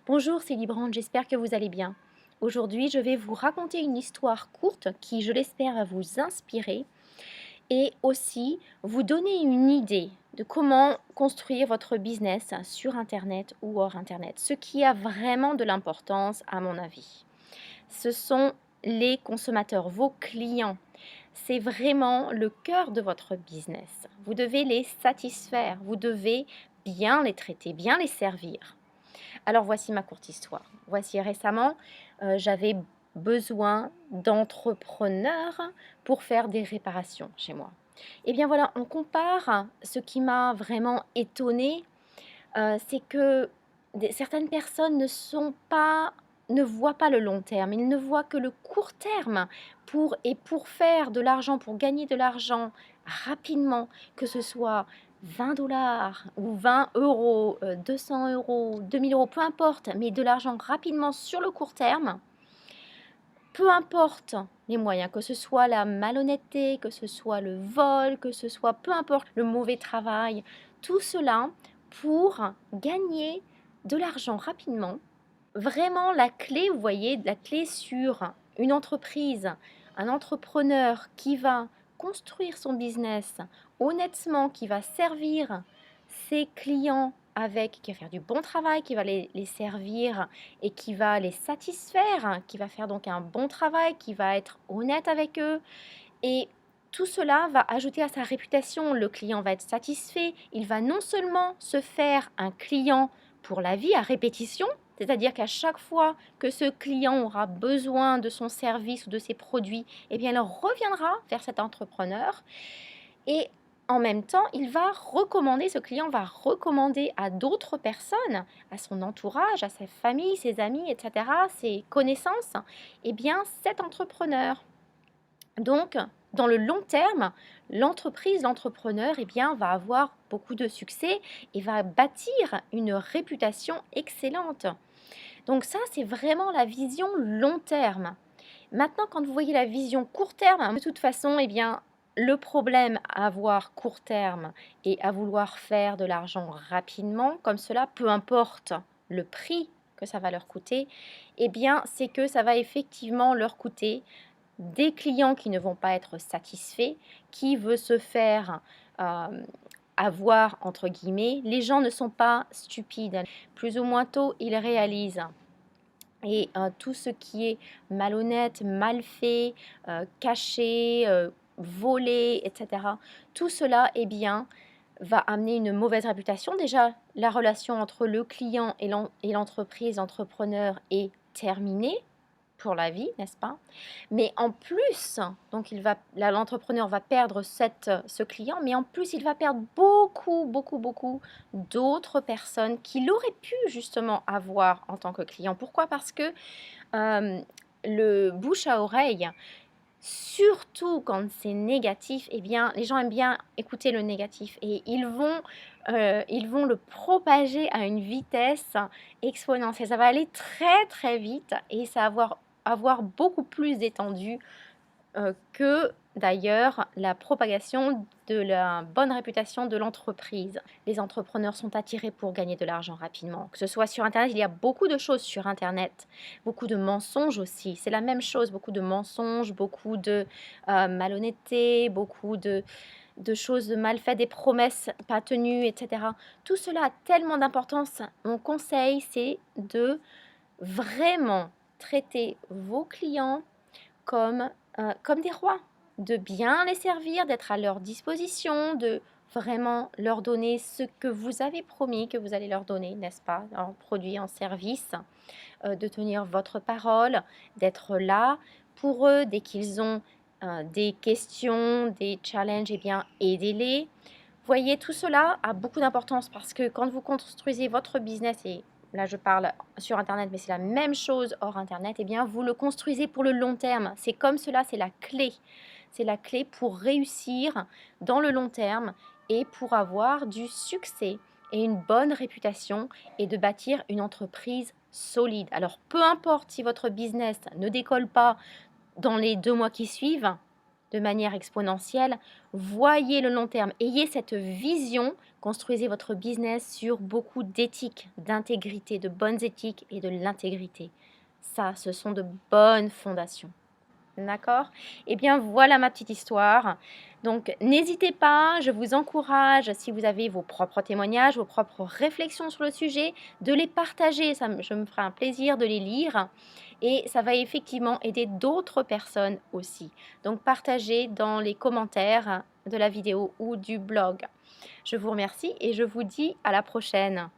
Bonjour, c'est Librande, j'espère que vous allez bien. Aujourd'hui, je vais vous raconter une histoire courte qui, je l'espère, va vous inspirer et aussi vous donner une idée de comment construire votre business sur Internet ou hors Internet. Ce qui a vraiment de l'importance, à mon avis, ce sont les consommateurs, vos clients. C'est vraiment le cœur de votre business. Vous devez les satisfaire, vous devez bien les traiter, bien les servir. Alors voici ma courte histoire. Voici récemment, j'avais besoin d'entrepreneurs pour faire des réparations chez moi. Et bien voilà, on compare. Ce qui m'a vraiment étonnée, c'est que certaines personnes ne voient pas le long terme, ils ne voient que le court terme pour faire de l'argent, pour gagner de l'argent rapidement, que ce soit 20 $ ou 20 €, 200 €, 2000 €, peu importe, mais de l'argent rapidement sur le court terme, peu importe les moyens, que ce soit la malhonnêteté, que ce soit le vol, que ce soit peu importe le mauvais travail, tout cela pour gagner de l'argent rapidement. Vraiment la clé, vous voyez, la clé sur une entreprise, un entrepreneur qui va construire son business honnêtement, qui va servir ses clients qui va faire du bon travail, qui va les servir et qui va les satisfaire, qui va faire donc un bon travail, qui va être honnête avec eux. Et tout cela va ajouter à sa réputation. Le client va être satisfait. Il va non seulement se faire un client pour la vie à répétition, c'est-à-dire qu'à chaque fois que ce client aura besoin de son service ou de ses produits, eh bien, il reviendra vers cet entrepreneur. Et en même temps, ce client va recommander à d'autres personnes, à son entourage, à sa famille, ses amis, etc., ses connaissances, eh bien, cet entrepreneur. Donc, dans le long terme, l'entrepreneur, eh bien, va avoir beaucoup de succès et va bâtir une réputation excellente. Donc ça, c'est vraiment la vision long terme. Maintenant, quand vous voyez la vision court terme, de toute façon, eh bien, le problème à avoir court terme et à vouloir faire de l'argent rapidement, comme cela, peu importe le prix que ça va leur coûter, eh bien, c'est que ça va effectivement leur coûter des clients qui ne vont pas être satisfaits, qui veut se faire avoir, entre guillemets. Les gens ne sont pas stupides. Plus ou moins tôt, ils réalisent. Et tout ce qui est malhonnête, mal fait, caché, volé, etc., tout cela, eh bien, va amener une mauvaise réputation. Déjà, la relation entre le client et l'entreprise, l'entrepreneur est terminée pour la vie, n'est-ce pas? Mais en plus, donc l'entrepreneur va perdre ce client, mais en plus, il va perdre beaucoup, beaucoup, beaucoup d'autres personnes qu'il aurait pu justement avoir en tant que client. Pourquoi? Parce que le bouche à oreille, surtout quand c'est négatif, eh bien, les gens aiment bien écouter le négatif et ils vont le propager à une vitesse exponentielle. Ça va aller très très vite et ça va avoir beaucoup plus d'étendue que d'ailleurs la propagation de la bonne réputation de l'entreprise. Les entrepreneurs sont attirés pour gagner de l'argent rapidement. Que ce soit sur Internet, il y a beaucoup de choses sur Internet, beaucoup de mensonges aussi. C'est la même chose, beaucoup de mensonges, beaucoup de malhonnêteté, beaucoup de choses mal faites, des promesses pas tenues, etc. Tout cela a tellement d'importance. Mon conseil, c'est de vraiment traiter vos clients comme des rois, de bien les servir, d'être à leur disposition, de vraiment leur donner ce que vous avez promis que vous allez leur donner, n'est-ce pas, en produit, en service, de tenir votre parole, d'être là pour eux dès qu'ils ont des questions, des challenges, eh bien, aidez-les. Voyez, tout cela a beaucoup d'importance parce que quand vous construisez votre business, et là je parle sur Internet, mais c'est la même chose hors Internet, eh bien vous le construisez pour le long terme. C'est comme cela, c'est la clé. C'est la clé pour réussir dans le long terme et pour avoir du succès et une bonne réputation et de bâtir une entreprise solide. Alors peu importe si votre business ne décolle pas dans les 2 mois qui suivent, de manière exponentielle. Voyez le long terme, ayez cette vision, construisez votre business sur beaucoup d'éthique, d'intégrité, de bonnes éthiques et de l'intégrité. Ça, ce sont de bonnes fondations. D'accord? Eh bien, voilà ma petite histoire. Donc, n'hésitez pas, je vous encourage, si vous avez vos propres témoignages, vos propres réflexions sur le sujet, de les partager. Je me ferai un plaisir de les lire et ça va effectivement aider d'autres personnes aussi. Donc, partagez dans les commentaires de la vidéo ou du blog. Je vous remercie et je vous dis à la prochaine.